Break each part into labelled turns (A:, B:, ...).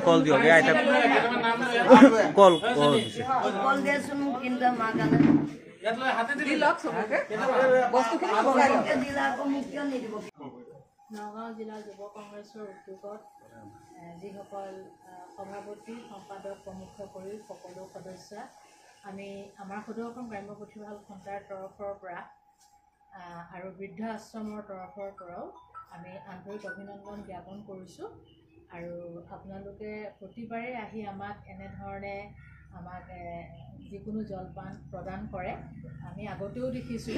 A: কল দিও আইটা কল
B: দিয়েছোন মোক কিন্তু মাৰ কাৰণে
C: নগাঁও জিলা যুৱ কংগ্ৰেছৰ উদ্যোগত যিসকল সভাপতি সম্পাদক প্ৰমুখ কৰি সকলো সদস্য আমি আমাৰ সদৌ অসম গ্ৰাম্য পুথিভঁৰাল সন্থাৰ তৰফৰ পৰা আৰু বৃদ্ধ আশ্ৰমৰ তৰফৰ পৰাও আমি আন্তৰিক অভিনন্দন জ্ঞাপন কৰিছোঁ আৰু আপোনালোকে প্ৰতিবাৰে আহি আমাক এনেধৰণে আমাক যিকোনো জলপান প্ৰদান কৰে আমি আগতেও দেখিছোঁ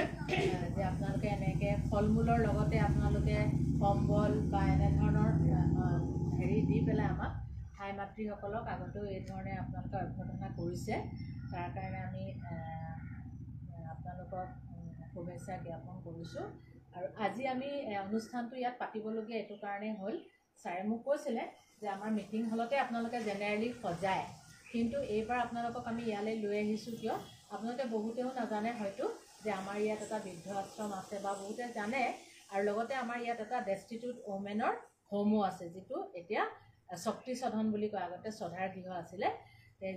C: যে আপোনালোকে এনেকৈ ফল মূলৰ লগতে আপোনালোকে কম্বল বা এনেধৰণৰ হেৰি দি পেলাই আমাক ঠাই মাতৃসকলক আগতেও এই ধৰণে আপোনালোকে অভ্যৰ্থনা কৰিছে তাৰ কাৰণে আমি আপোনালোকক শুভেচ্ছা জ্ঞাপন কৰিছোঁ আৰু আজি আমি অনুষ্ঠানটো ইয়াত পাতিবলগীয়া এইটো কাৰণেই হ'ল ছাৰে মোক কৈছিলে যে আমাৰ মিটিং হলতে আপোনালোকে জেনেৰেলি সজায় কিন্তু এইবাৰ আপোনালোকক আমি ইয়ালৈ লৈ আহিছোঁ কিয় আপোনালোকে বহুতেও নাজানে হয়তো যে আমাৰ ইয়াত এটা বৃদ্ধ আশ্ৰম আছে বা বহুতে জানে আৰু লগতে আমাৰ ইয়াত এটা ডেষ্টিটিউট ওমেনৰ হোমো আছে যিটো এতিয়া শক্তি সদন বুলি কয় আগতে সধাৰ গৃহ আছিলে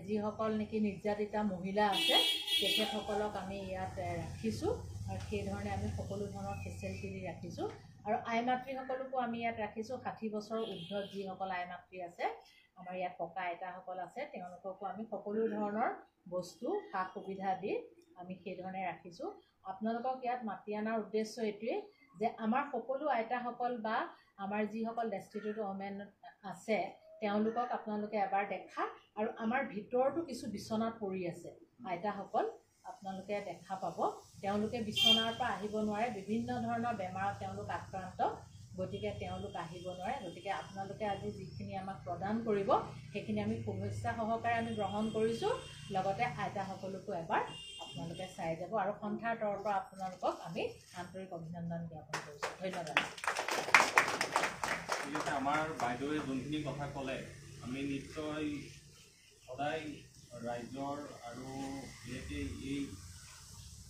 C: যিসকল নেকি নিৰ্যাতিতা মহিলা আছে তেখেতসকলক আমি ইয়াত ৰাখিছোঁ আৰু সেই ধৰণে আমি সকলো ধৰণৰ ফেচিলিটি দি ৰাখিছোঁ আৰু আই মাতৃসকলকো আমি ইয়াত ৰাখিছোঁ 60 বছৰ ঊৰ্ধ্বত যিসকল আই মাতৃ আছে আমাৰ ইয়াত ককা আইতাসকল আছে তেওঁলোককো আমি সকলো ধৰণৰ বস্তু সা সুবিধা দি আমি সেই ধৰণে ৰাখিছোঁ আপোনালোকক ইয়াত মাতি অনাৰ উদ্দেশ্য এইটোৱেই যে আমাৰ সকলো আইতাসকল বা আমাৰ যিসকল ডেষ্টিটিউট ওমেন আছে তেওঁলোকক আপোনালোকে এবাৰ দেখা আৰু আমাৰ ভিতৰতো কিছু বিছনাত পৰি আছে আইতাসকল আপোনালোকে দেখা পাব তেওঁলোকে বিছনাৰ পৰা আহিব নোৱাৰে বিভিন্ন ধৰণৰ বেমাৰত তেওঁলোক আক্ৰান্ত গতিকে তেওঁলোক আহিব নোৱাৰে গতিকে আপোনালোকে আজি যিখিনি আমাক প্ৰদান কৰিব সেইখিনি আমি শুভেচ্ছা সহকাৰে আমি গ্ৰহণ কৰিছোঁ লগতে আইতাসকলকো এবাৰ আপোনালোকে চাই যাব আৰু সন্থাৰ তৰফৰ পৰা আপোনালোকক আমি আন্তৰিক অভিনন্দন জ্ঞাপন কৰিছোঁ ধন্যবাদ
D: আমাৰ বাইদেৱে যোনখিনি কথা ক'লে আমি নিশ্চয় সদায় ৰাইজৰ আৰু বিশেষকৈ এই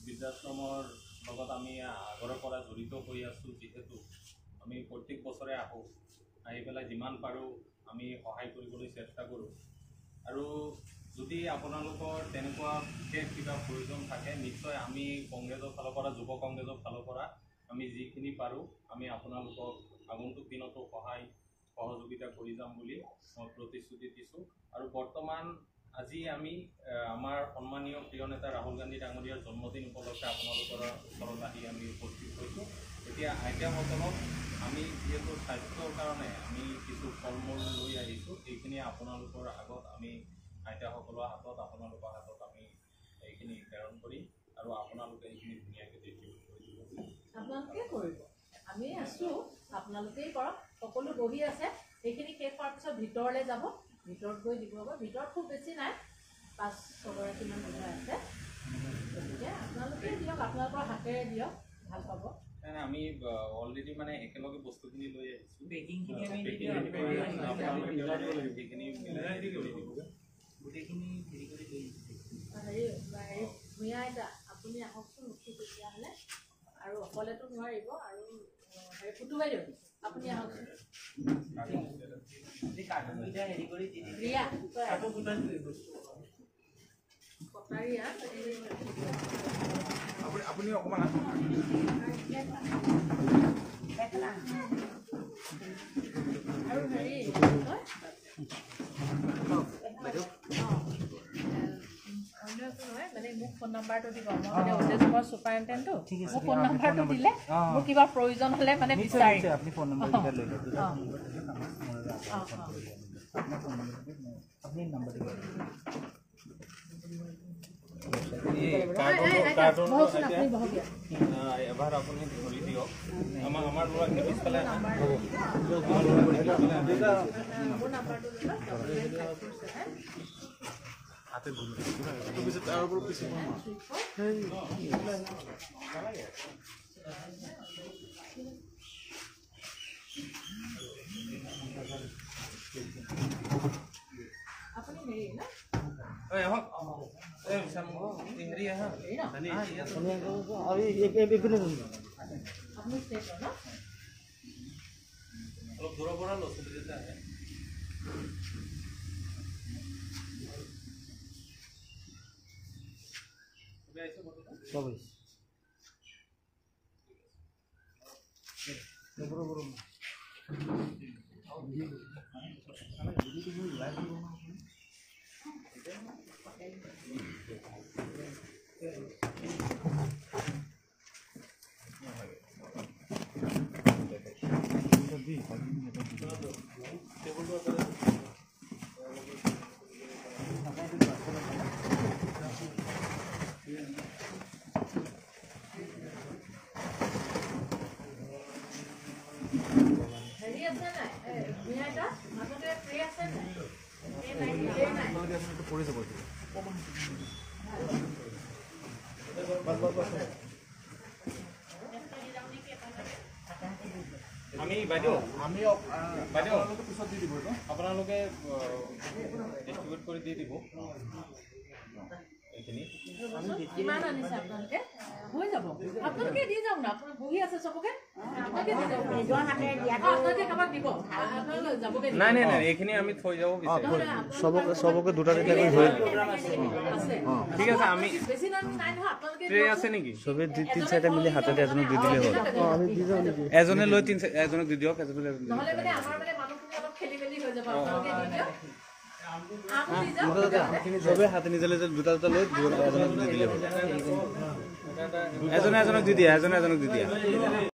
D: বৃদ্ধাশ্ৰমৰ লগত আমি আগৰ পৰা জড়িত হৈ আছোঁ যিহেতু আমি প্ৰত্যেক বছৰে আহোঁ আহি পেলাই যিমান পাৰোঁ আমি সহায় কৰিবলৈ চেষ্টা কৰোঁ আৰু যদি আপোনালোকৰ তেনেকুৱা বিশেষ কিবা প্ৰয়োজন থাকে নিশ্চয় আমি কংগ্ৰেছৰ ফালৰ পৰা যুৱ কংগ্ৰেছৰ ফালৰ পৰা আমি যিখিনি পাৰোঁ আমি আপোনালোকক আগন্তুক দিনতো সহায় সহযোগিতা কৰি যাম বুলি মই প্ৰতিশ্ৰুতি দিছোঁ আৰু বৰ্তমান আজি আমি আমাৰ সন্মানীয় প্ৰিয় নেতা ৰাহুল গান্ধী ডাঙৰীয়াৰ জন্মদিন উপলক্ষে আপোনালোকৰ ওচৰত আহি আমি উপস্থিত হৈছোঁ এতিয়া আইতাসকলক আমি যিহেতু স্বাস্থ্যৰ কাৰণে আমি কিছু ফল মূল লৈ আহিছোঁ এইখিনি আপোনালোকৰ আগত আমি আইতাসকলৰ হাতত আপোনালোকৰ হাতত আমি এইখিনি প্ৰেৰণ কৰিম আৰু আপোনালোকে এইখিনি ধুনীয়াকৈ ডিষ্ট্ৰিবিউট কৰি দিব
C: আপোনালোকে কৰিব আমি আছোঁ আপোনালোকেই কৰক সকলো বহি আছে সেইখিনি শেষ হোৱাৰ পিছত ভিতৰলৈ যাব ভিতৰত গৈ দিব হ'ব ভিতৰত খুব বেছি নাই 5-6 গৰাকীমান মানুহ আছে গতিকে আপোনালোকে দিয়ক আপোনালোকৰ হাতেৰে দিয়ক ভাল পাব
D: আমি অলৰেডি মানে একেলগে বস্তুখিনি লৈ আহিছোঁ
A: পেকিংখিনি আমি গোটেইখিনি হেৰি কৰি লৈ
C: হেৰি ভূঞা আইতা আপুনি আহকচোন উঠি তেতিয়াহ'লে আৰু অকলেতো নোৱাৰিব আৰু হেৰি ফুটু বাইদেউ আপুনি আহকচোন
A: হেৰি কৰি
C: ৰিয়া কটাৰীয়া
E: আপুনি অকণমান
C: আৰু হেৰি মানে মোক ফোন নাম্বাৰটো দিব মই মানে অধ্যক্ষৰ ছুপাৰিণ্টেণ্ডেণ্টটো মোক ফোন নাম্বাৰটো দিলে মোৰ কিবা প্ৰয়োজন হ'লে মানে বিচাৰিম
A: আপুনি ফোন নম্বৰ লৈ ল'ব আপুনি নম্বৰ দিব
D: এবাৰ আপুনি ধৰি দিয়ক আমাৰ ল'ৰাখিনি পিছফালে
C: মোৰ নাম্বাৰটো
E: হাতে ভুল তাৰ ওপৰত পিছে
C: আপুনি হেৰি না
D: আহক
A: হেৰি আহা
C: আপুনি ষ্টেট ন
D: অলপ দূৰৰ পৰা ল'ৰা ছোৱালী যেতিয়া আহে
C: হেৰি আছে নাই বিনাইটা মাজতে ফ্ৰী আছে নাই এই নাই এই নাই
E: পৰি যাব
D: আমি বাইদেউ বাইদেউ
E: পিছত দি দিব
D: আপোনালোকে ডিষ্ট্ৰিবিউট কৰি দি দিব এইখিনি
C: কিমান আনিছে আপোনালোকে হৈ যাব আপোনালোকে দি যাওক না আপোনাৰ বহি আছে চবকে আপোনালোকে দি যাওক নিজৰ হাতে দিয়াটো আপোনালোকে কাবাক দিব আপোনালোকে যাবগে
D: নাই নাই নাই এইখিনি আমি থৈ যাব
E: সবকে দুটা দুটা কৰি হৈ
D: ঠিক আছে আমি
C: বেছি নাই নহয় আপোনালোকে
D: ট্ৰে আছে নেকি
E: সবে তিন চাৰিটা মিলি হাততে এজনক দি দিলে হ'ল আমি দি যাওঁ নেকি এজনে লৈ এজনক দি দিয়ক এজনে
C: নহলে মানে আমাৰ মানে মানুহখিনি অলপ খেলি মেলি হৈ যাব আপোনালোকে দি দিয়ক
E: সবে হাতে নিজে নিজে দুটা দুটা লৈ এজনক দি দিলে হ'ল এজনে এজনক দি দিয়া